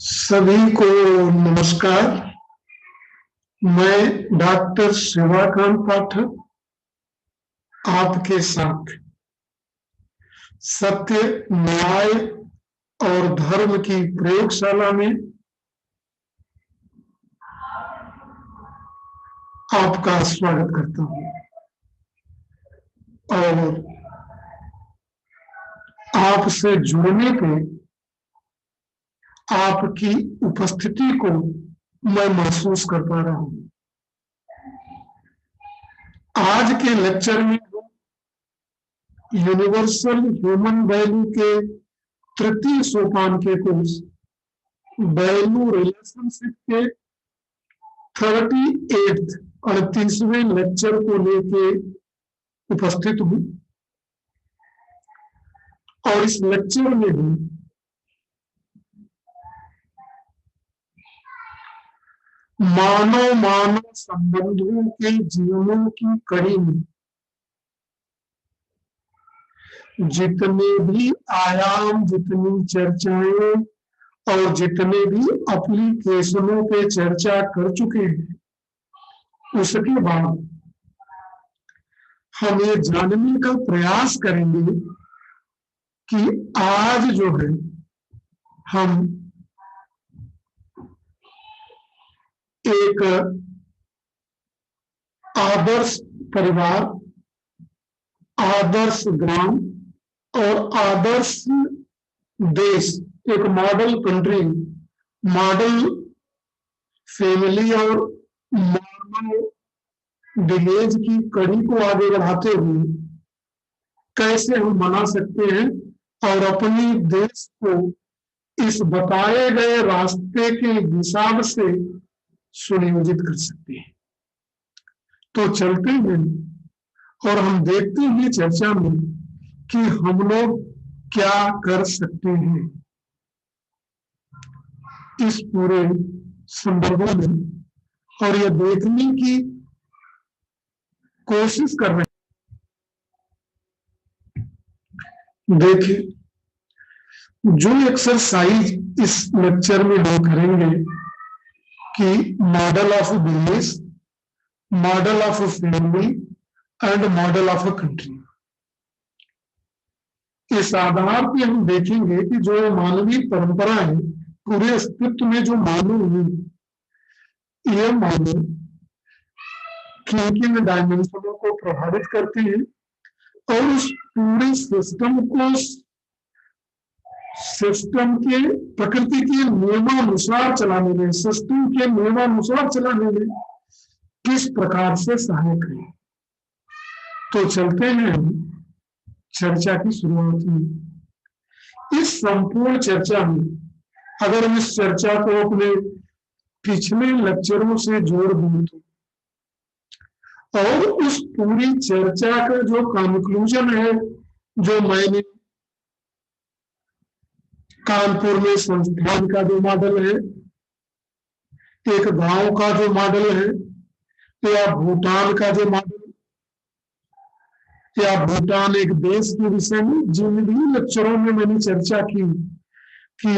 सभी को नमस्कार। मैं डॉक्टर शिवाकांत पाठक आपके साथ सत्य, न्याय और धर्म की प्रयोगशाला में आपका स्वागत करता हूं और आपसे जुड़ने पे आपकी उपस्थिति को मैं महसूस कर पा रहा हूं। आज के लेक्चर में यूनिवर्सल ह्यूमन वैल्यू के तृतीय सोपान के कोर्स वैल्यू रिलेशनशिप के 38वें लेक्चर को लेके उपस्थित हूं और इस लेक्चर में भी मानव संबंधों के जीवनों की कड़ी में जितने भी आयाम, जितनी चर्चाएं और जितने भी एप्लीकेशनों पे चर्चा कर चुके हैं, उसके बाद हम ये जानने का प्रयास करेंगे कि आज जो है हम एक आदर्श परिवार, आदर्श ग्राम और आदर्श देश, एक मॉडल कंट्री, मॉडल फैमिली और मॉडल विलेज की कड़ी को आगे बढ़ाते हुए कैसे हम बना सकते हैं और अपने देश को इस बताए गए रास्ते के हिसाब से सुनियोजित कर सकते हैं। तो चलते हैं और हम देखते हैं चर्चा में कि हम लोग क्या कर सकते हैं इस पूरे संदर्भ में, और यह देखने की कोशिश कर रहे हैं। देखिए, जो एक्सरसाइज इस लेक्चर में हम करेंगे कि model of village, model of family and model of country, इस आधार पे हम देखेंगे कि जो मानवीय परंपरा है, पूरे अस्तित्व में जो मानव है, यह मानव किन किन डायमेंशनों को प्रभावित करते हैं और उस पूरे सिस्टम के प्रकृति के नियमानुसार चलाने में, सिस्टम के नियमानुसार चलाने में किस प्रकार से सहायक है। तो चलते हैं चर्चा की शुरुआत में। इस संपूर्ण चर्चा में अगर हम इस चर्चा को अपने पिछले लेक्चरों से जोड़ दें और उस पूरी चर्चा का जो कंक्लूजन है, जो मैंने कानपुर में संस्थान का जो मॉडल है, एक गांव का जो मॉडल है, या भूटान का जो मॉडल, या भूटान एक देश के विषय में जिन भी लेक्चरों में मैंने चर्चा की कि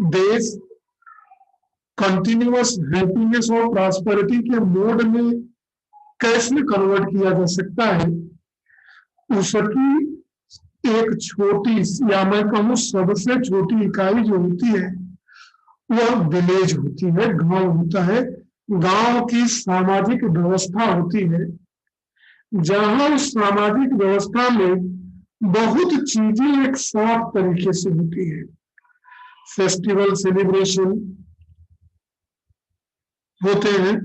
देश कंटिन्यूअस हैप्पीनेस और प्रॉस्पेरिटी के मोड में कैसे कन्वर्ट किया जा सकता है, उसकी एक छोटी, या मैं कहूँ सबसे छोटी इकाई जो होती है वह विलेज होती है, गांव होता है। गांव की सामाजिक व्यवस्था होती है, जहां उस सामाजिक व्यवस्था में बहुत चीजें एक साफ तरीके से होती है। फेस्टिवल सेलिब्रेशन होते हैं,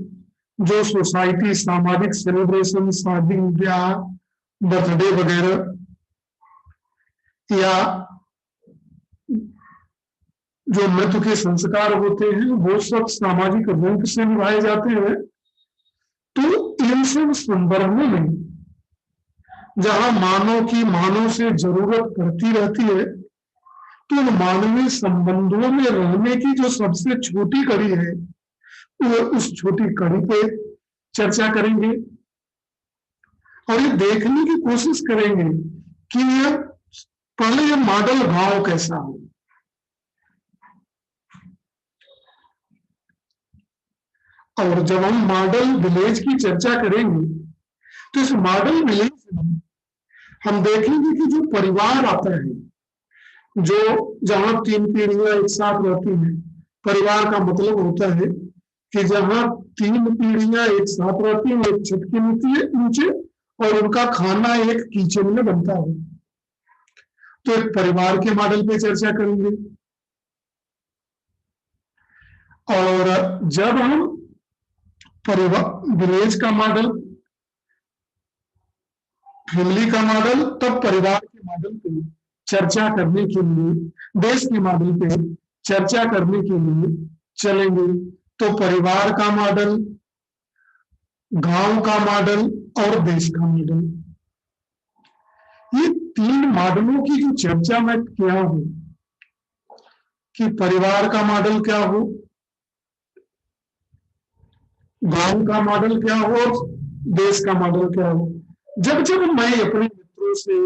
जो सोसाइटी सामाजिक सेलिब्रेशन, शादी ब्याह, बर्थडे वगैरह, या जो मृत्यु के संस्कार होते हैं, वो सब सामाजिक रूप से निभाए जाते हैं। तो इन सब संदर्भों में जहां मानव से जरूरत पड़ती रहती है, तो मानवीय संबंधों में रहने की जो सबसे छोटी कड़ी है, वो उस छोटी कड़ी पे चर्चा करेंगे और ये देखने की कोशिश करेंगे कि यह पहले ये मॉडल गांव कैसा हो, और जब हम मॉडल विलेज की चर्चा करेंगे तो इस मॉडल विलेज में हम देखेंगे कि जो परिवार आता है, जो जहां 3 पीढ़ियां एक साथ रहती हैं, परिवार का मतलब होता है कि जहां 3 पीढ़ियां एक साथ रहती हैं, एक छत के नीचे, और उनका खाना एक किचन में बनता है। तो एक परिवार के मॉडल पे चर्चा करेंगे। और जब हम परिवार विलेज का मॉडल, फैमिली का मॉडल, तब परिवार के मॉडल पे चर्चा करने के लिए, देश के मॉडल पे चर्चा करने के लिए चलेंगे। तो परिवार का मॉडल, गांव का मॉडल और देश का मॉडल, ये 3 मॉडलों की जो चर्चा मैं किया हूं कि परिवार का मॉडल क्या हो, गांव का मॉडल क्या हो, देश का मॉडल क्या हो। जब जब मैं अपने मित्रों से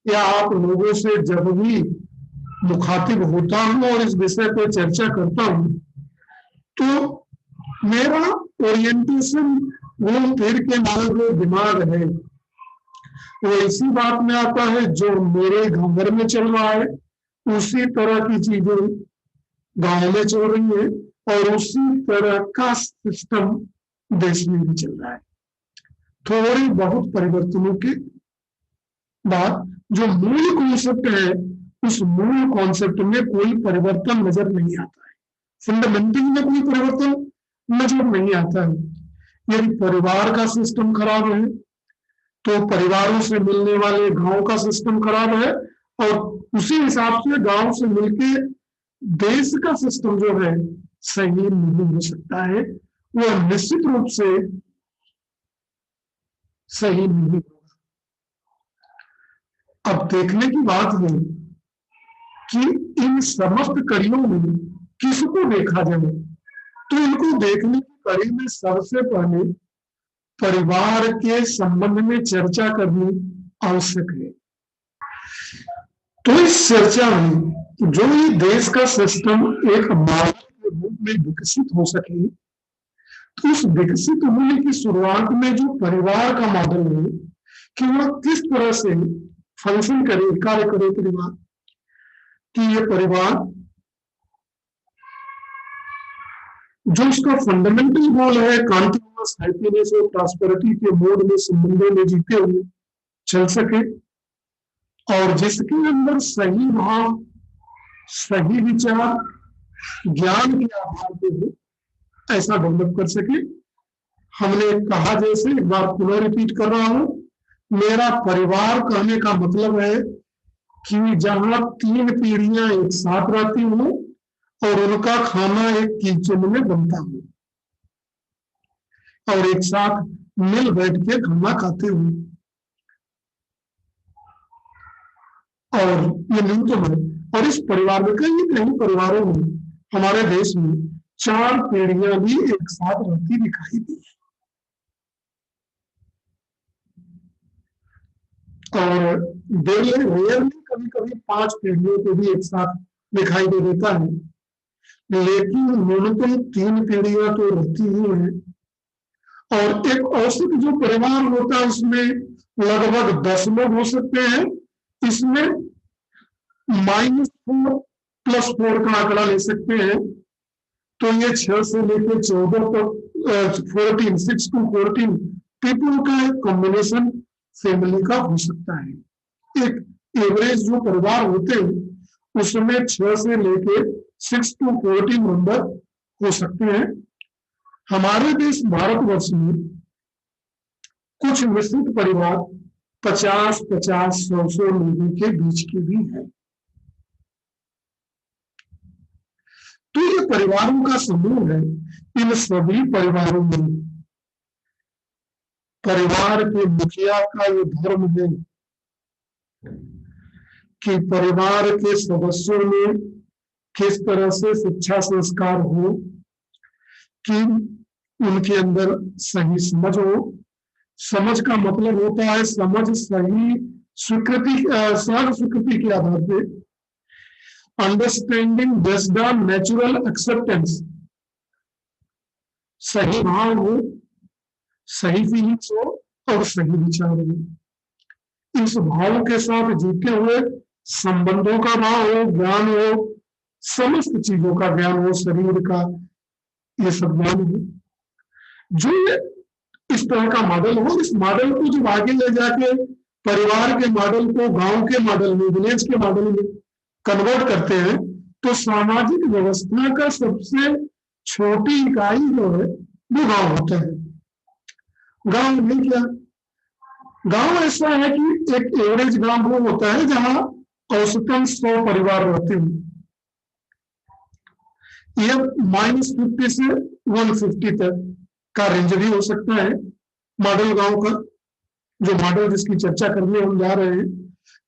या आप लोगों से जब भी मुखातिब होता हूं और इस विषय पर चर्चा करता हूं, तो मेरा ओरिएंटेशन, वो फिर के हमारा जो दिमाग है वो इसी बात में आता है जो मेरे घर में चल रहा है, उसी तरह की चीजें गांव में चल रही है, और उसी तरह का सिस्टम देश में भी चल रहा है। थोड़ी बहुत परिवर्तनों के बाद जो मूल कॉन्सेप्ट है, उस मूल कॉन्सेप्ट में कोई परिवर्तन नजर नहीं आता है, फंडामेंटल में कोई परिवर्तन नजर नहीं आता है। यदि परिवार का सिस्टम खराब है तो परिवारों से मिलने वाले गांव का सिस्टम खराब है, और उसी हिसाब से गांव से मिलके देश का सिस्टम जो है सही नहीं हो सकता है, वो निश्चित रूप से सही नहीं होगा। अब देखने की बात है कि इन समस्त कड़ियों में किसको देखा जाए, तो इनको देखने की कड़ी में सबसे पहले परिवार के संबंध में चर्चा करनी आवश्यक है। तो इस चर्चा में जो ये देश का सिस्टम एक मॉडल के रूप में विकसित हो सके, तो उस विकसित होने की शुरुआत में जो परिवार का मॉडल है कि वह किस तरह से फंक्शन करे, कार्य करे परिवार, कि ये परिवार जो उसका फंडामेंटल गोल है कॉन्टिन्यूअस हैप्पीनेस और प्रॉस्पेरिटी के मोड में संबंधों में जीते हुए चल सके, और जिसके अंदर सही भाव, सही विचार, ज्ञान के आधार पे हो, ऐसा डेवलप कर सके। हमने कहा, जैसे एक बार पुनः रिपीट कर रहा हूं, मेरा परिवार कहने का मतलब है कि जहां 3 पीढ़ियां एक साथ रहती हूं और उनका खाना एक किचन में बनता हो और एक साथ मिल बैठ के खाना खाते हुए, और ये न्यूनतम है। और इस परिवार में कई परिवारों में हमारे देश में 4 पीढ़ियां भी एक साथ रहती दिखाई दी, और रेयरली कभी कभी 5 पीढ़ियों को भी एक साथ दिखाई दे देता है, लेकिन न्यूनतम 3 पीढ़ियां तो रहती ही है। और एक औसत जो परिवार होता है उसमें लगभग 10 लोग हो सकते हैं। इसमें -4 + 4 का आंकड़ा ले सकते हैं, तो ये 6 से लेकर 14 तक 14, 6 to 14 पीपल का एक कॉम्बिनेशन फैमिली का हो सकता है। एक एवरेज जो परिवार होते हैं उसमें 6 से लेके 6 to 14 मेंबर हो सकते हैं। हमारे देश भारतवर्ष में कुछ मिश्रित परिवार 50-50, 100 लोगों के बीच के भी हैं। तो ये परिवारों का समूह है। इन सभी परिवारों में परिवार के मुखिया का ये धर्म है कि परिवार के सदस्यों में किस तरह से शिक्षा संस्कार हो, कि उनके अंदर सही समझ हो। समझ का मतलब होता है समझ सही स्वीकृति, सहज स्वीकृति के आधार पे, understanding based on natural acceptance. सही भाव हो, सही फीलिंग्स हो और सही विचार हो। इस भाव के साथ जीते हुए संबंधों का भाव हो, ज्ञान हो, समस्त चीजों का ज्ञान हो, शरीर का, ये सब ज्ञान हो। जो इस तरह का मॉडल हो, इस मॉडल को जब आगे ले जाके परिवार के मॉडल को गांव के मॉडल में, विलेज के मॉडल में कन्वर्ट करते हैं, तो सामाजिक व्यवस्था का सबसे छोटी इकाई जो है वो गांव होता है। गांव में क्या, गांव ऐसा है कि एक एवरेज गांव वो होता है जहां औसतन 100 परिवार रहते हैं। ये -50 से 150 तक का रेंज भी हो सकता है मॉडल गांव का। जो मॉडल जिसकी चर्चा करने हम जा रहे हैं,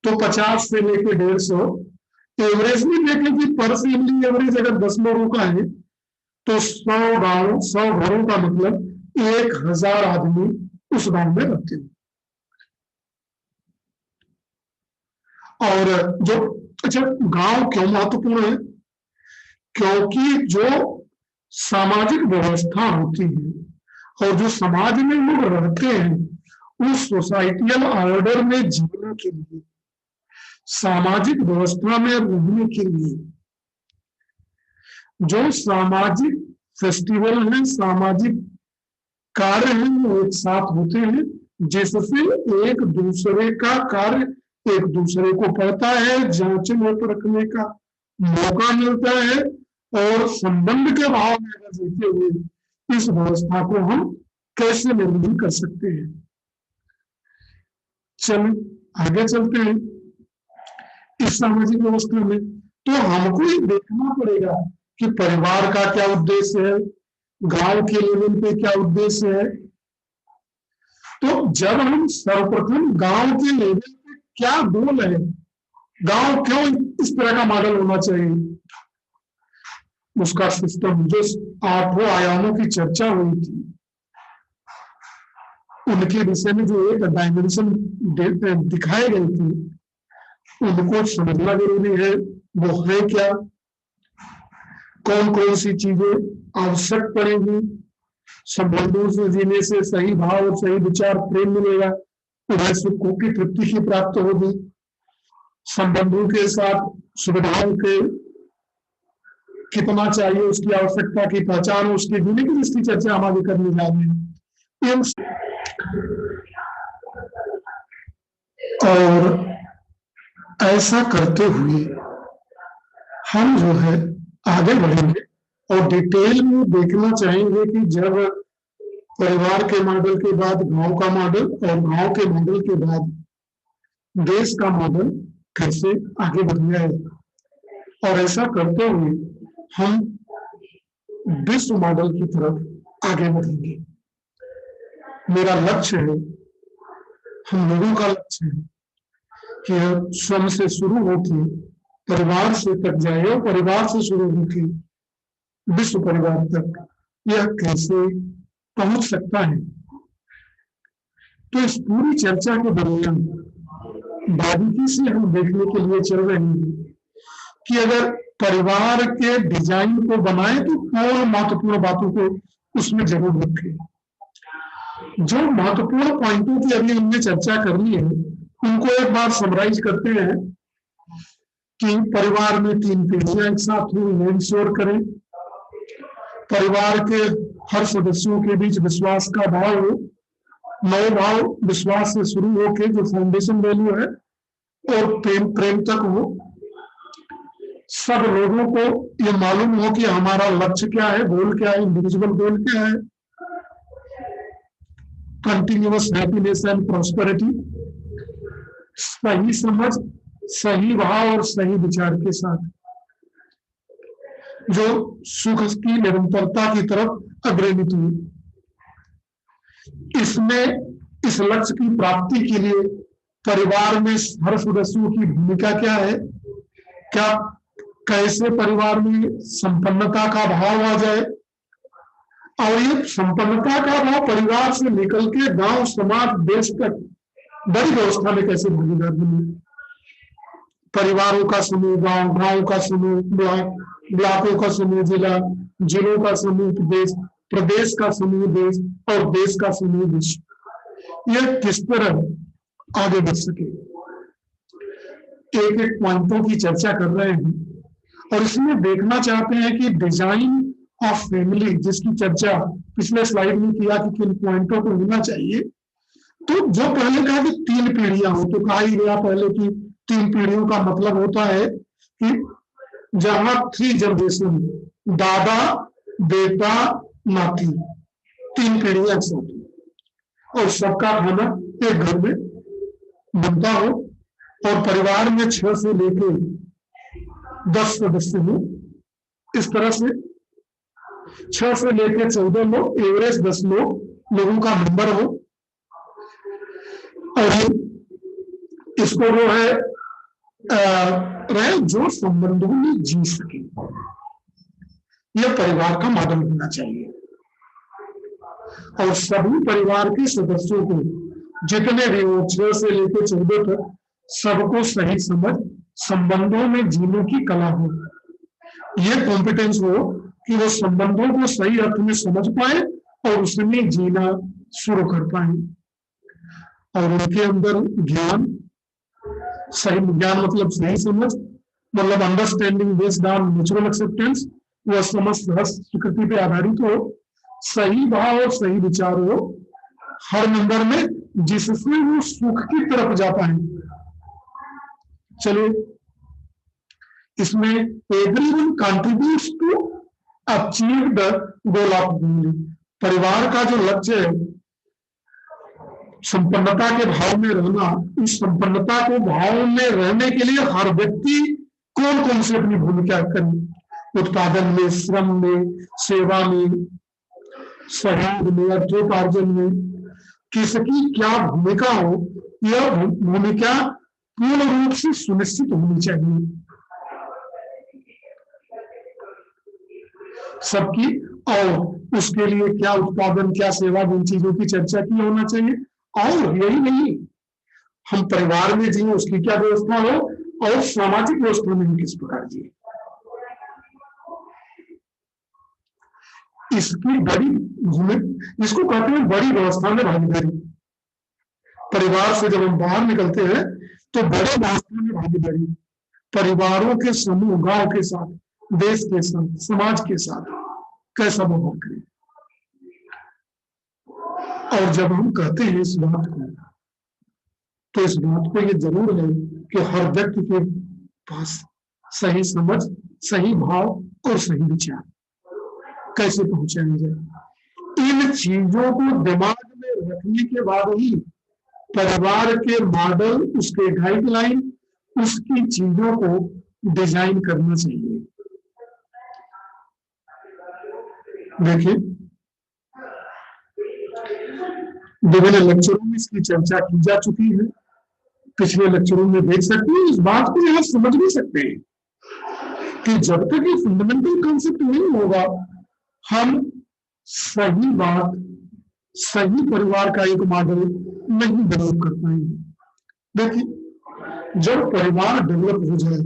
तो 50 से लेकर 150 एवरेज में देखें कि पर फैमिली एवरेज अगर 10 लोगों का है, तो 100 गांव, 100 घरों का मतलब 1000 आदमी उस गांव में रहते हैं। और जो, अच्छा, गांव क्यों महत्वपूर्ण है? क्योंकि जो सामाजिक व्यवस्था होती है और जो समाज में लोग रहते हैं, उस सोसाइटियल ऑर्डर में जीने के लिए, सामाजिक व्यवस्था में रहने के लिए, जो सामाजिक फेस्टिवल है, सामाजिक कार्य है, वो एक साथ होते हैं, जिससे एक दूसरे का कार्य एक दूसरे को पड़ता है, जांचने परखने का मौका मिलता है, और संबंध के भाव में अगर जीते हुए इस व्यवस्था को हम कैसे निर्माण कर सकते हैं। चलो आगे चलते हैं। इस सामाजिक व्यवस्था में तो हमको ये देखना पड़ेगा कि परिवार का क्या उद्देश्य है, गांव के लेवल पे क्या उद्देश्य है। तो जब हम सर्वप्रथम गांव के लेवल पे क्या गोल है, गांव क्यों इस तरह का मॉडल होना चाहिए, उसका सिस्टम, जो 8 आयामों की चर्चा हुई थी, उनके विषय में जो एक डायमेंशन दिखाए गए थे, उनको समझना जरूरी है। वो है क्या, कौन कौन सी चीजें आवश्यक पड़ेगी, संबंधों से जीने से सही भाव और सही विचार प्रेम मिलेगा, उन्हें सुखों की तृप्ति की प्राप्त होगी, संबंधों के साथ सुविधाओं के कितना चाहिए, उसकी आवश्यकता की पहचान, उसके जीने की जिसकी चर्चा हम आगे करने जा रहे हैं। और ऐसा करते हुए हम जो है आगे बढ़ेंगे और डिटेल में देखना चाहेंगे कि जब परिवार के मॉडल के बाद गांव का मॉडल और गांव के मॉडल के बाद देश का मॉडल कैसे आगे बढ़ है, और ऐसा करते हुए हम विश्व मॉडल की तरफ आगे बढ़ेंगे। मेरा लक्ष्य है, हम लोगों का लक्ष्य है कि स्वयं से शुरू होकर परिवार से तक जाए और परिवार से शुरू होकर विश्व परिवार तक यह कैसे पहुंच सकता है। तो इस पूरी चर्चा के दरमियान बारीकी से हम देखने के लिए चल रहे हैं कि अगर परिवार के डिजाइन को बनाए तो कौन महत्वपूर्ण बातों को उसमें जरूर रखें। जो महत्वपूर्ण पॉइंटों की अभी हमने चर्चा करनी है, उनको एक बार समराइज करते हैं कि परिवार में 3 पीढ़ियां एक साथ हो, इंश्योर करें। परिवार के हर सदस्यों के बीच विश्वास का भाव हो, नौ भाव विश्वास से शुरू होकर जो फाउंडेशन वैल्यू है और प्रेम तक हो। सब लोगों को ये मालूम हो कि हमारा लक्ष्य क्या है, गोल क्या है, इंडिविजुअल गोल क्या है। कंटिन्यूअस हैप्पीनेस एंड प्रॉस्पेरिटी, सही समझ, सही भाव और सही विचार के साथ जो सुख की निरंतरता की तरफ अग्रणी हुई। इसमें इस लक्ष्य की प्राप्ति के लिए परिवार में हर सदस्यों की भूमिका क्या है, क्या कैसे परिवार में संपन्नता का भाव आ जाए, और ये संपन्नता का भाव परिवार से निकल के गांव, समाज, देश तक बड़ी व्यवस्था में कैसे भागीदार बने। परिवारों का समूह गांव, गांव का समूह ब्लॉक, ब्लॉकों का समूह जिला, जिलों का समूह देश, प्रदेश का समूह देश और देश का समूह विश्व, यह किस तरह आगे बढ़ सके। एक एक पॉइंटों की चर्चा कर रहे हैं और इसमें देखना चाहते हैं कि डिजाइन ऑफ फैमिली, जिसकी चर्चा पिछले स्लाइड में किया कि किन पॉइंटों को होना चाहिए। तो जो पहले कहा कि 3 पीढ़ियां हो, तो कहा ही गया पहले की 3 पीढ़ियों का मतलब होता है कि जहां 3 जनरेशन, दादा बेटा नाती, 3 पीढ़ियां एक साथ, और सबका खाना एक घर में बनता हो, और परिवार में 6 से लेके 10 सदस्य हो। इस तरह से 6 से लेके 14 लोग, एवरेज 10 लोगों का नंबर हो, और इसको जो है रहे जो संबंधों में जी सके, यह परिवार का मॉडल होना चाहिए। और सभी परिवार के सदस्यों को, जितने भी हो 6 से लेकर 14 तक, सबको सही समझ संबंधों में जीने की कला हो, यह कॉम्पिटेंस हो कि वो संबंधों को सही अर्थ में समझ पाए और उसमें जीना शुरू कर पाए, और उनके अंदर ज्ञान, सही ज्ञान मतलब सही समझ, मतलब understanding based on natural acceptance, वह समझ स्वीकृति पे आधारित हो, सही भाव और सही विचार हो हर नंबर में, जिससे वो सुख की तरफ जा पाए। चलिए, इसमें everyone contributes to achieve the goal of family. परिवार का जो लक्ष्य है संपन्नता के भाव में रहना, इस संपन्नता के भाव में रहने के लिए हर व्यक्ति कौन कौन से अपनी भूमिका करें, उत्पादन में, श्रम में, सेवा में, सहयोग में, अर्थोपार्जन में, किसकी क्या भूमिका हो, यह भूमिका पूर्ण रूप से सुनिश्चित होनी चाहिए सबकी, और उसके लिए क्या उत्पादन, क्या सेवा, जिन चीजों की चर्चा की होना चाहिए। और यही नहीं, हम परिवार में जिए उसकी क्या व्यवस्था हो, और सामाजिक व्यवस्था में हम किस प्रकार जिए, इसकी बड़ी भूमिका, इसको कहते हैं बड़ी व्यवस्था में भागीदारी। परिवार से जब हम बाहर निकलते हैं तो बड़ी व्यवस्था में भागीदारी, परिवारों के समूह, गांव के साथ, देश के साथ, समाज के साथ कैसा व्यवहार करें। और जब हम कहते हैं इस बात को, तो इस बात को ये जरूर है कि हर व्यक्ति के पास सही समझ, सही भाव और सही विचार कैसे पहुंचाएंगे। इन चीजों को दिमाग में रखने के बाद ही परिवार के मॉडल, उसके गाइडलाइन, उसकी चीजों को डिजाइन करना चाहिए। देखिए, विभिन्न लेक्चरों में इसकी चर्चा की जा चुकी है, पिछले लेक्चरों में देख सकते हैं। इस बात को यहां समझ भी सकते हैं कि जब तक ये फंडामेंटल कॉन्सेप्ट नहीं होगा, हम सही बात, सही परिवार का एक मॉडल नहीं डेवलप कर पाएंगे। देखिए, जब परिवार डेवलप हो जाए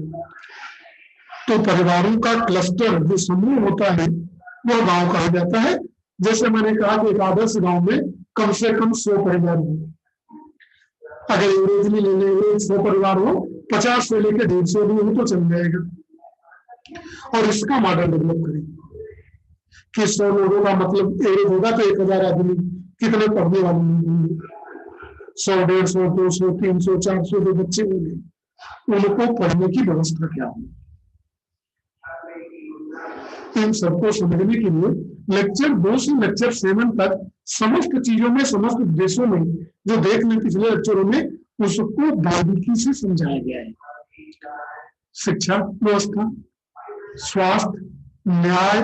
तो परिवारों का क्लस्टर, जो समूह होता है, वह गांव कहा जाता है। जैसे मैंने कहा कि एक आदर्श गांव में कम से कम 100 परिवार हो, अगर एवरेजली ले लेंगे 100 परिवार हो, 50 से लेकर 150 भी हो तो चल जाएगा। और इसका मॉडल डेवलप करें कि 100 लोगों का मतलब एवरेज होगा तो 1000 आदमी, कितने पढ़ने वाले होंगे, 100, 150, 200, 300, 400 जो बच्चे होंगे, उनको पढ़ने की व्यवस्था क्या होगी। इन सबको समझने के लिए लेक्चर 2 से लेक्चर 7 तक समस्त चीजों में, समस्त देशों में जो देख लें पिछले लेक्चरों में, उसको बारीकी से समझाया गया है। शिक्षा व्यवस्था, स्वास्थ्य, न्याय,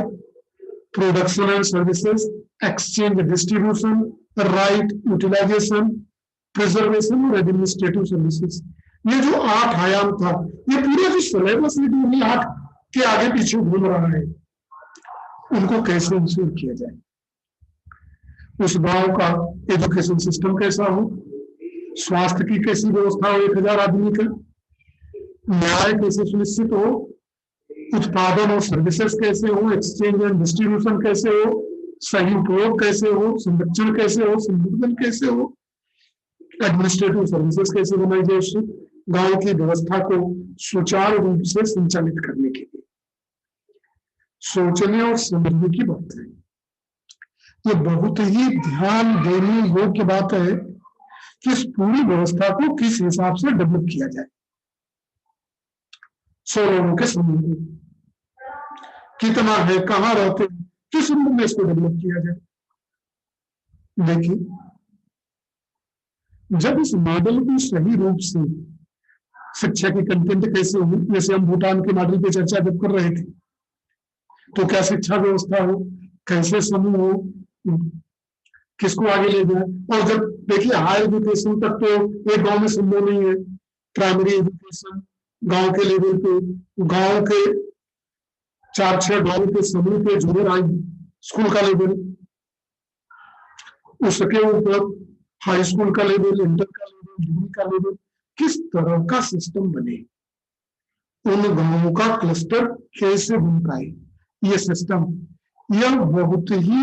production and services, exchange distribution, right utilization, preservation और एडमिनिस्ट्रेटिव सर्विसेज। ये जो 8 आयाम था, ये पूरा जो सिलेबस है जो ये 8 के आगे पीछे घूम रहा है, उनको कैसे इंश्योर किया जाए। उस गांव का एजुकेशन सिस्टम कैसा हो, स्वास्थ्य की कैसी व्यवस्था हो 1000 आदमी का, न्याय कैसे सुनिश्चित हो, उत्पादन और सर्विसेज कैसे हो, एक्सचेंज एंड डिस्ट्रीब्यूशन कैसे हो, सही उपयोग कैसे हो, संरक्षण कैसे हो, संवर्धन कैसे हो, एडमिनिस्ट्रेटिव सर्विसेज कैसे बनाई जाए, उससे गांव की व्यवस्था को सुचारू रूप से संचालित करने के लिए सोचने और समझने की बात है। ये बहुत ही ध्यान देने योग्य बात है कि इस पूरी व्यवस्था को किस हिसाब से डेवलप किया जाए। 100 लोगों के समूह में कितना है, कहाँ रहते हैं, किस रूप में इसको डेवलप किया जाए। देखिए, जब इस मॉडल को सही रूप से शिक्षा की कंटेंट कैसे हो, जैसे हम भूटान के मॉडल पे चर्चा जब कर रहे थे, तो क्या शिक्षा व्यवस्था हो, कैसे समूह हो, किसको आगे ले जाए। और जब देखिए हायर एजुकेशन तक तो एक गांव में संभव नहीं है। प्राइमरी एजुकेशन गांव के लेवल पे, गांव के 4-6 गांव के समूह पे जुड़े रहे स्कूल का लेवल, उसके ऊपर हाई स्कूल का लेवल, इंटर का लेवल, डिग्री का लेवल, किस तरह का सिस्टम बने, उन गांवों का क्लस्टर कैसे बन पाए, ये सिस्टम, यह बहुत ही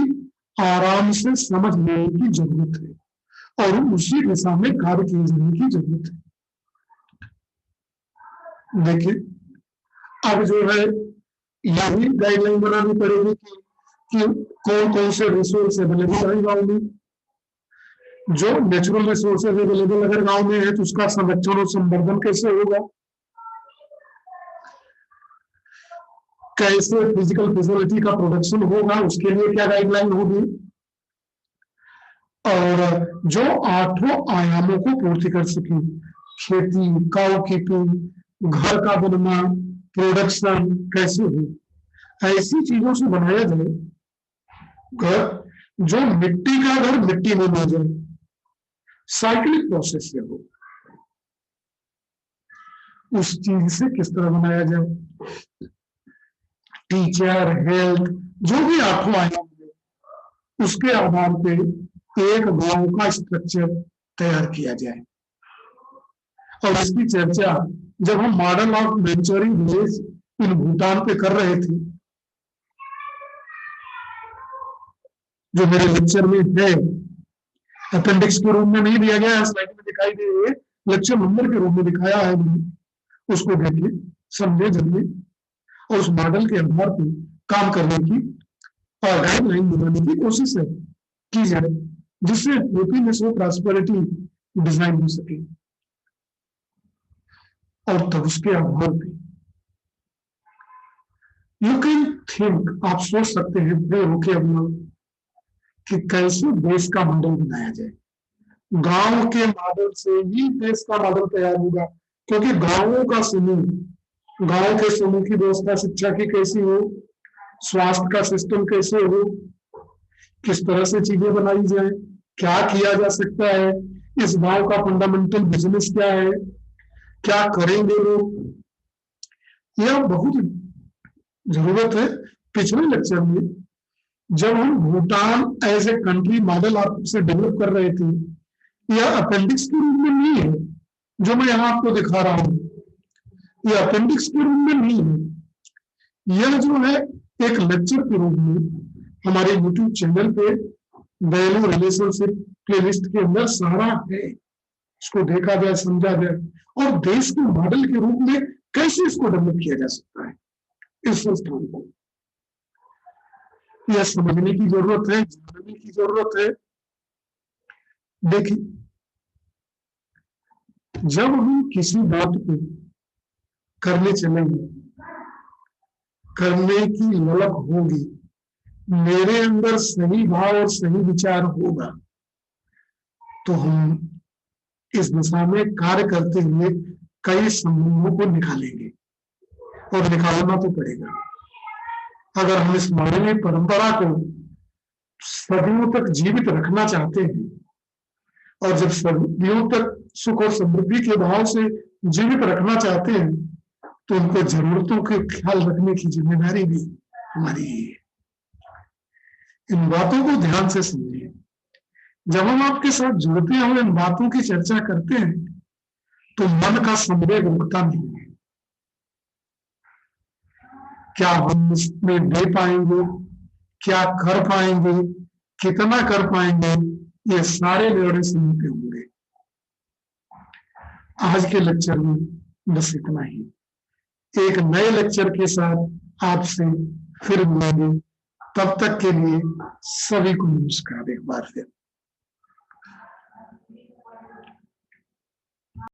आराम से समझ लेने की जरूरत है और उसी दिशा में कार्य किए जाने की जरूरत है। देखिए, अब जो है यही गाइडलाइन बनानी पड़ेगी कि कौन कौन से रिसोर्स अवेलेबल है गाँव में। जो नेचुरल रिसोर्सेज अवेलेबल अगर गांव में है तो उसका संरक्षण और संवर्धन कैसे होगा, कैसे फिजिकल फैसिलिटी का प्रोडक्शन होगा, उसके लिए क्या गाइडलाइन होगी, और जो 8 आयामों को पूर्ति कर सके, खेती, काउ कीपिंग, घर का बनना, प्रोडक्शन कैसे हो, ऐसी चीजों से बनाया जाए घर, जो मिट्टी का घर मिट्टी में ना जाए, साइक्लिक प्रोसेस से हो, उस चीज से किस तरह बनाया जाए। टीचर, हेल्थ, जो भी 8 आयाम है, उसके आधार पे एक गांव का स्ट्रक्चर तैयार किया जाए। और इसकी चर्चा जब हम model of manufacturing village in Bhutan पे कर रहे थे, जो मेरे लेक्चर में है, अपेंडिक्स के रूप में नहीं दिया गया है, स्लाइड में दिखाई दे रही है, लेक्चर नंबर के रूप में दिखाया है, उसको देखिए, समझे, जानिए और उस मॉडल के आधार पर काम करने की और गाइडलाइन बनाने की कोशिश है की जाए, जिससे हैप्पीनेस और प्रॉस्पेरिटी डिजाइन हो सके। और तब उसके आधार पर यू कैन थिंक, आप सोच सकते हैं वे होके अपना कि कैसे देश का मॉडल बनाया जाए। गांव के मॉडल से ही देश का मॉडल तैयार होगा, क्योंकि गांवों का समूह, गांव के समूह की व्यवस्था शिक्षा की कैसी हो, स्वास्थ्य का सिस्टम कैसे हो, किस तरह से चीजें बनाई जाए, क्या किया जा सकता है, इस गांव का फंडामेंटल बिजनेस क्या है, क्या करेंगे लोग, यह बहुत जरूरत है। पिछले लेक्चर में जब हम Bhutan as a country model आपसे डेवलप कर रहे थे, यह अपेंडिक्स के रूप में नहीं है जो मैं यहाँ आपको दिखा रहा हूँ, यह अपेंडिक्स के रूप में नहीं है, यह जो है एक लेक्चर के रूप में हमारे यूट्यूब चैनल पे वैल्यू रिलेशनशिप प्लेलिस्ट के अंदर सारा है। इसको देखा जाए, समझा जाए और देश के मॉडल के रूप में कैसे इसको डेवलप किया जा सकता है, इस संस्थान को यह समझने की जरूरत है, जानने की जरूरत है। देखिए, जब हम किसी बात को करने चलेंगे, करने की ललक होगी, मेरे अंदर सही भाव और सही विचार होगा, तो हम इस दिशा में कार्य करते हुए कई संबंधों को निकालेंगे और निकालना तो पड़ेगा। अगर हम इस मानवीय परंपरा को सदियों तक जीवित रखना चाहते हैं, और जब सदियों तक सुख और समृद्धि के भाव से जीवित रखना चाहते हैं, तो उनको जरूरतों के ख्याल रखने की जिम्मेदारी भी हमारी है। इन बातों को ध्यान से समझिए। जब हम आपके साथ जुड़ते हैं और इन बातों की चर्चा करते हैं, तो मन का संवेग रुकता नहीं है। क्या हम इसमें दे पाएंगे, क्या कर पाएंगे, कितना कर पाएंगे, ये सारे ब्यौरे सुनते होंगे। आज के लेक्चर में बस इतना ही। एक नए लेक्चर के साथ आपसे फिर मिलेंगे। तब तक के लिए सभी को नमस्कार एक बार फिर।